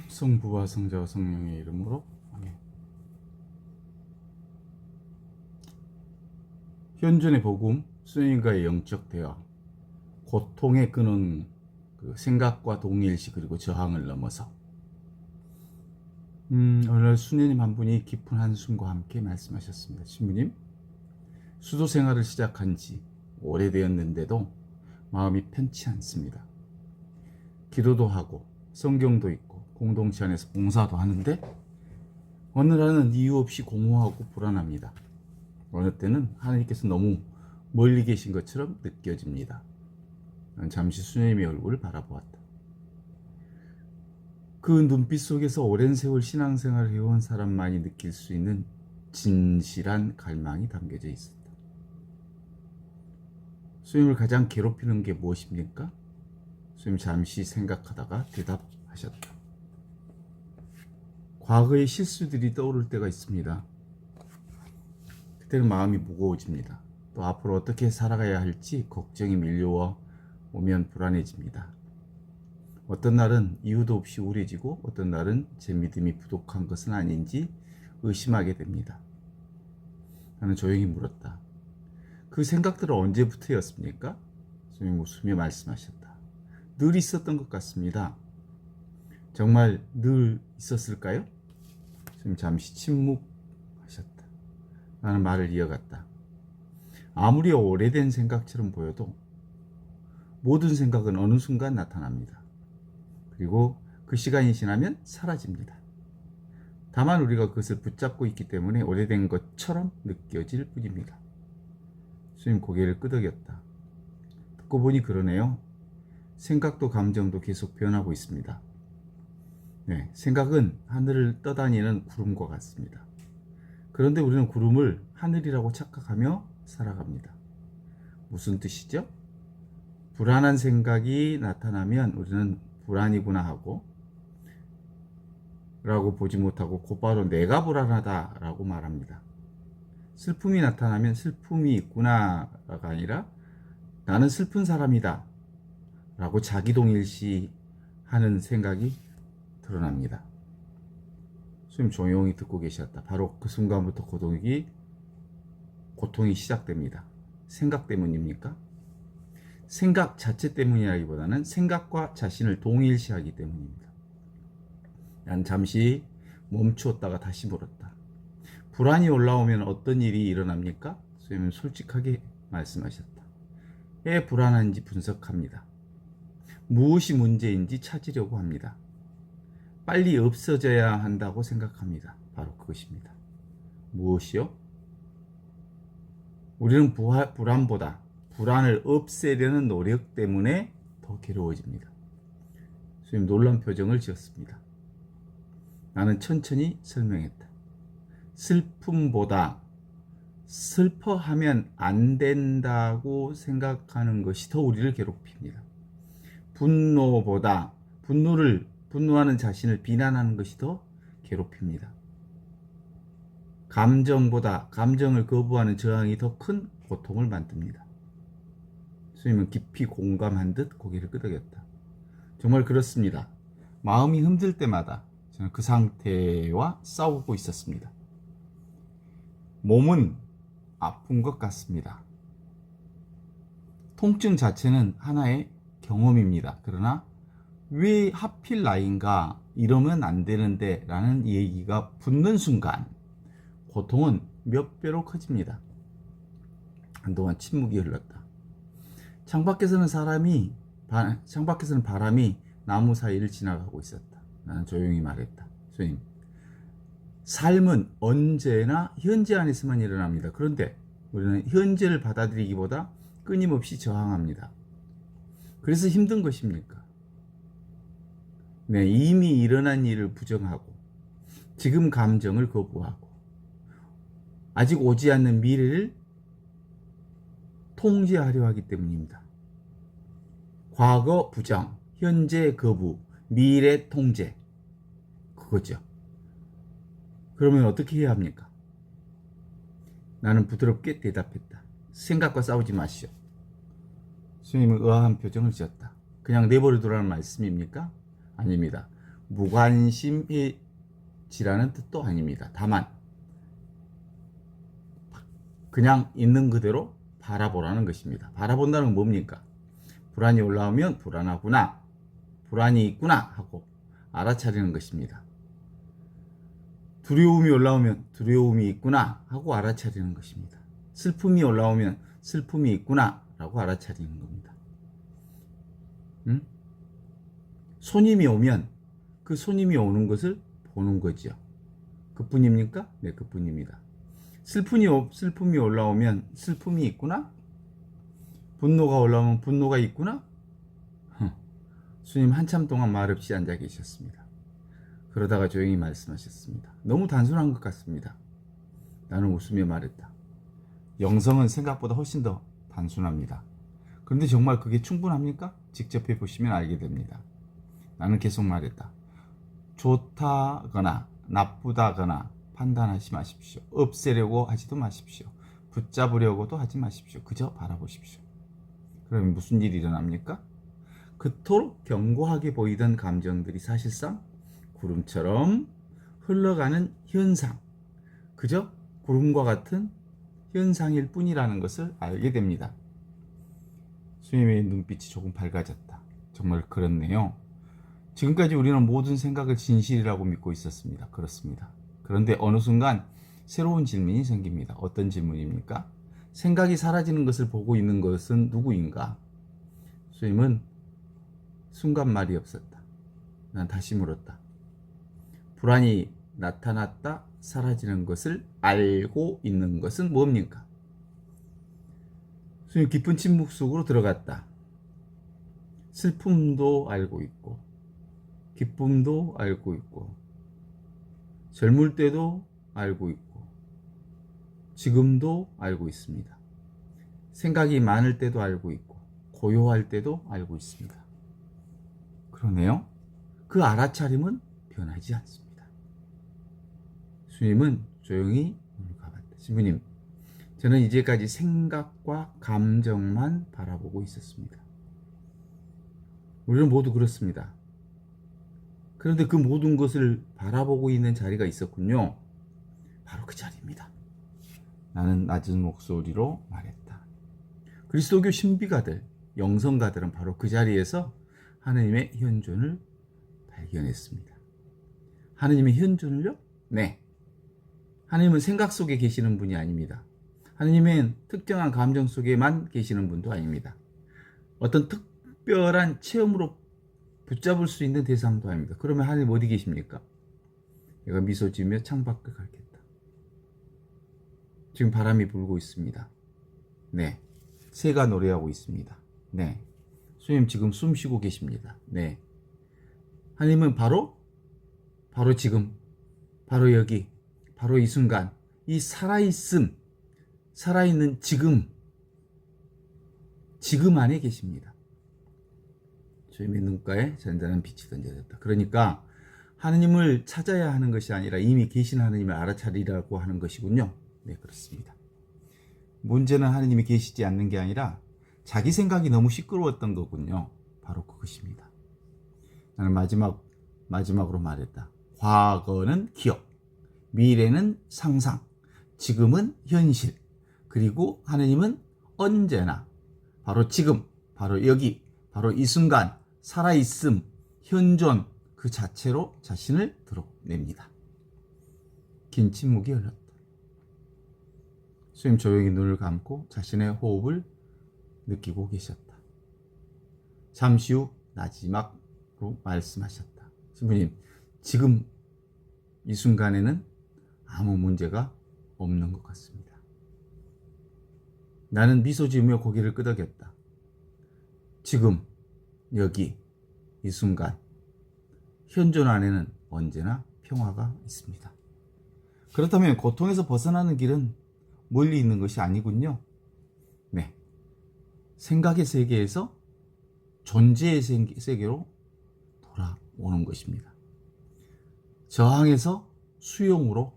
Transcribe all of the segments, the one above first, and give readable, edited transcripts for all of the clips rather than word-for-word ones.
성부와 성자와 성령의 이름으로 아멘. 현존의 복음, 스님과의 영적 대화, 고통의 근원, 생각과 동일시 그리고 저항을 넘어서 오늘 수녀님 한 분이 깊은 한숨과 함께 말씀하셨습니다. 신부님, 수도 생활을 시작한 지 오래되었는데도 마음이 편치 않습니다. 기도도 하고 성경도 읽고 공동체 안에서 봉사도 하는데 어느 날은 이유 없이 공허하고 불안합니다. 어느 때는 하나님께서 너무 멀리 계신 것처럼 느껴집니다. 난 잠시 수녀님의 얼굴을 바라보았다. 그 눈빛 속에서 오랜 세월 신앙생활을 해온 사람만이 느낄 수 있는 진실한 갈망이 담겨져 있었다. 수님을 가장 괴롭히는 게 무엇입니까? 수님 잠시 생각하다가 대답하셨다. 과거의 실수들이 떠오를 때가 있습니다. 그때는 마음이 무거워집니다. 또 앞으로 어떻게 살아가야 할지 걱정이 밀려와 오면 불안해집니다. 어떤 날은 이유도 없이 우울해지고 어떤 날은 제 믿음이 부족한 것은 아닌지 의심하게 됩니다. 나는 조용히 물었다. 그 생각들은 언제부터였습니까? 스님은 웃으며 말씀하셨다. 늘 있었던 것 같습니다. 정말 늘 있었을까요? 스님 잠시 침묵하셨다. 나는 말을 이어갔다. 아무리 오래된 생각처럼 보여도 모든 생각은 어느 순간 나타납니다. 그리고 그 시간이 지나면 사라집니다. 다만 우리가 그것을 붙잡고 있기 때문에 오래된 것처럼 느껴질 뿐입니다. 스님 고개를 끄덕였다. 듣고 보니 그러네요. 생각도 감정도 계속 변하고 있습니다. 네, 생각은 하늘을 떠다니는 구름과 같습니다. 그런데 우리는 구름을 하늘이라고 착각하며 살아갑니다. 무슨 뜻이죠? 불안한 생각이 나타나면 우리는 불안이구나 하고 라고 보지 못하고 곧바로 내가 불안하다 라고 말합니다. 슬픔이 나타나면 슬픔이 있구나가 아니라 나는 슬픈 사람이다 라고 자기동일시 하는 생각이 드러납니다. 스님 조용히 듣고 계셨다. 바로 그 순간부터 고통이 시작됩니다. 생각 때문입니까? 생각 자체 때문이라기보다는 생각과 자신을 동일시하기 때문입니다. 난 잠시 멈추었다가 다시 물었다. 불안이 올라오면 어떤 일이 일어납니까? 스님은 솔직하게 말씀하셨다. 왜 불안한지 분석합니다. 무엇이 문제인지 찾으려고 합니다. 빨리 없어져야 한다고 생각합니다. 바로 그것입니다. 무엇이요? 우리는 불안보다 불안을 없애려는 노력 때문에 더 괴로워집니다. 스님 놀란 표정을 지었습니다. 나는 천천히 설명했다. 슬픔보다 슬퍼하면 안 된다고 생각하는 것이 더 우리를 괴롭힙니다. 분노보다 분노하는 자신을 비난하는 것이 더 괴롭힙니다. 감정보다 감정을 거부하는 저항이 더 큰 고통을 만듭니다. 스님은 깊이 공감한 듯 고개를 끄덕였다. 정말 그렇습니다. 마음이 힘들 때마다 저는 그 상태와 싸우고 있었습니다. 몸은 아픈 것 같습니다. 통증 자체는 하나의 경험입니다. 그러나 왜 하필 나인가 이러면 안 되는데 라는 얘기가 붙는 순간 고통은 몇 배로 커집니다. 한동안 침묵이 흘렀다. 창밖에서는 바람이 나무 사이를 지나가고 있었다. 나는 조용히 말했다. 스님, 삶은 언제나 현재 안에서만 일어납니다. 그런데 우리는 현재를 받아들이기보다 끊임없이 저항합니다. 그래서 힘든 것입니까? 네, 이미 일어난 일을 부정하고 지금 감정을 거부하고 아직 오지 않는 미래를 통제하려 하기 때문입니다. 과거 부정, 현재 거부, 미래 통제, 그거죠. 그러면 어떻게 해야 합니까? 나는 부드럽게 대답했다. 생각과 싸우지 마시오. 스님은 의아한 표정을 지었다. 그냥 내버려 두라는 말씀입니까? 아닙니다. 무관심해지라는 뜻도 아닙니다. 다만 그냥 있는 그대로 바라보라는 것입니다. 바라본다는 건 뭡니까? 불안이 올라오면 불안하구나, 불안이 있구나 하고 알아차리는 것입니다. 두려움이 올라오면 두려움이 있구나 하고 알아차리는 것입니다. 슬픔이 올라오면 슬픔이 있구나 라고 알아차리는 겁니다. 손님이 오면 그 손님이 오는 것을 보는 거죠. 그뿐입니까? 네, 그뿐입니다. 슬픔이 올라오면 슬픔이 있구나? 분노가 올라오면 분노가 있구나? 스님 한참 동안 말없이 앉아 계셨습니다. 그러다가 조용히 말씀하셨습니다. 너무 단순한 것 같습니다. 나는 웃으며 말했다. 영성은 생각보다 훨씬 더 단순합니다. 그런데 정말 그게 충분합니까? 직접 해보시면 알게 됩니다. 나는 계속 말했다. 좋다거나 나쁘다거나 판단하지 마십시오. 없애려고 하지도 마십시오. 붙잡으려고도 하지 마십시오. 그저 바라보십시오. 그러면 무슨 일이 일어납니까? 그토록 견고하게 보이던 감정들이 사실상 구름처럼 흘러가는 현상, 그저 구름과 같은 현상일 뿐이라는 것을 알게 됩니다. 스님의 눈빛이 조금 밝아졌다. 정말 그렇네요. 지금까지 우리는 모든 생각을 진실이라고 믿고 있었습니다. 그렇습니다. 그런데 어느 순간 새로운 질문이 생깁니다. 어떤 질문입니까? 생각이 사라지는 것을 보고 있는 것은 누구인가? 스님은 순간 말이 없었다. 난 다시 물었다. 불안이 나타났다 사라지는 것을 알고 있는 것은 뭡니까? 스님 깊은 침묵 속으로 들어갔다. 슬픔도 알고 있고 기쁨도 알고 있고 젊을 때도 알고 있고 지금도 알고 있습니다. 생각이 많을 때도 알고 있고 고요할 때도 알고 있습니다. 그러네요. 그 알아차림은 변하지 않습니다. 스님은 조용히 눈을 감았다. 신부님, 저는 이제까지 생각과 감정만 바라보고 있었습니다. 우리는 모두 그렇습니다. 그런데 그 모든 것을 바라보고 있는 자리가 있었군요. 바로 그 자리입니다. 나는 낮은 목소리로 말했다. 그리스도교 신비가들, 영성가들은 바로 그 자리에서 하느님의 현존을 발견했습니다. 하느님의 현존을요? 네. 하느님은 생각 속에 계시는 분이 아닙니다. 하느님은 특정한 감정 속에만 계시는 분도 아닙니다. 어떤 특별한 체험으로 붙잡을 수 있는 대상도 아닙니다. 그러면 하느님 어디 계십니까? 내가 미소 지으며 창밖을 가겠다. 지금 바람이 불고 있습니다. 네. 새가 노래하고 있습니다. 네. 스님 지금 숨 쉬고 계십니다. 네. 하느님은 바로 지금, 바로 여기, 바로 이 순간, 이 살아있는 지금 안에 계십니다. 주님의 눈가에 잔잔한 빛이 던져졌다. 그러니까 하느님을 찾아야 하는 것이 아니라 이미 계신 하느님을 알아차리라고 하는 것이군요. 네, 그렇습니다. 문제는 하느님이 계시지 않는 게 아니라 자기 생각이 너무 시끄러웠던 거군요. 바로 그것입니다. 나는 마지막으로 말했다. 과거는 기억, 미래는 상상, 지금은 현실, 그리고 하느님은 언제나 바로 지금, 바로 여기, 바로 이 순간 살아있음, 현존 그 자체로 자신을 드러냅니다. 긴 침묵이 흘렀다. 스님 조용히 눈을 감고 자신의 호흡을 느끼고 계셨다. 잠시 후 마지막으로 말씀하셨다. 신부님, 지금 이 순간에는 아무 문제가 없는 것 같습니다. 나는 미소 지으며 고개를 끄덕였다. 지금, 여기, 이 순간, 현존 안에는 언제나 평화가 있습니다. 그렇다면 고통에서 벗어나는 길은 멀리 있는 것이 아니군요. 네. 생각의 세계에서 존재의 세계로 돌아오는 것입니다. 저항에서 수용으로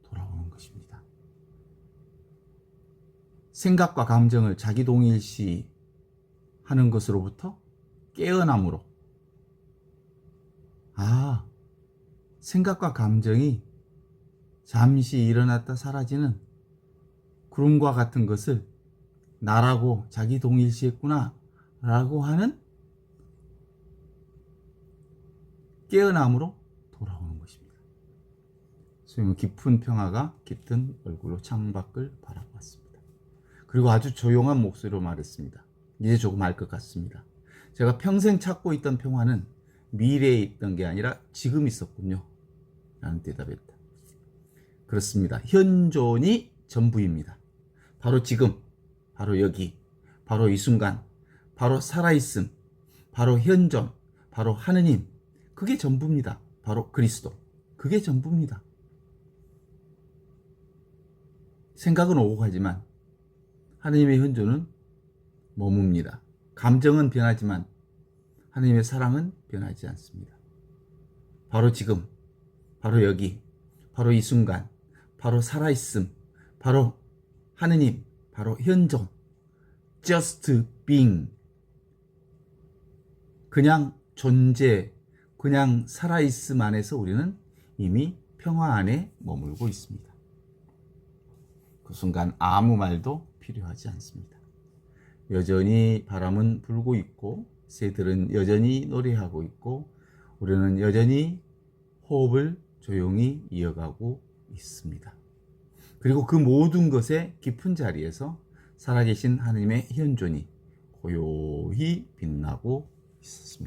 돌아오는 것입니다. 생각과 감정을 자기 동일시 하는 것으로부터 깨어남으로 생각과 감정이 잠시 일어났다 사라지는 구름과 같은 것을 나라고 자기 동일시했구나 라고 하는 깨어남으로 돌아오는 것입니다. 소영은 깊은 평화가 깃든 얼굴로 창밖을 바라봤습니다. 그리고 아주 조용한 목소리로 말했습니다. 이제 조금 알 것 같습니다. 제가 평생 찾고 있던 평화는 미래에 있던 게 아니라 지금 있었군요 라는 대답이었다. 그렇습니다. 현존이 전부입니다. 바로 지금, 바로 여기, 바로 이 순간, 바로 살아있음, 바로 현존, 바로 하느님, 그게 전부입니다. 바로 그리스도, 그게 전부입니다. 생각은 오고 가지만 하느님의 현존은 머뭅니다. 감정은 변하지만 하느님의 사랑은 변하지 않습니다. 바로 지금, 바로 여기, 바로 이 순간, 바로 살아있음, 바로 하느님, 바로 현존, just being, 그냥 존재, 그냥 살아있음 안에서 우리는 이미 평화 안에 머물고 있습니다. 그 순간 아무 말도 필요하지 않습니다. 여전히 바람은 불고 있고 새들은 여전히 노래하고 있고 우리는 여전히 호흡을 조용히 이어가고 있습니다. 그리고 그 모든 것의 깊은 자리에서 살아계신 하나님의 현존이 고요히 빛나고 있었습니다.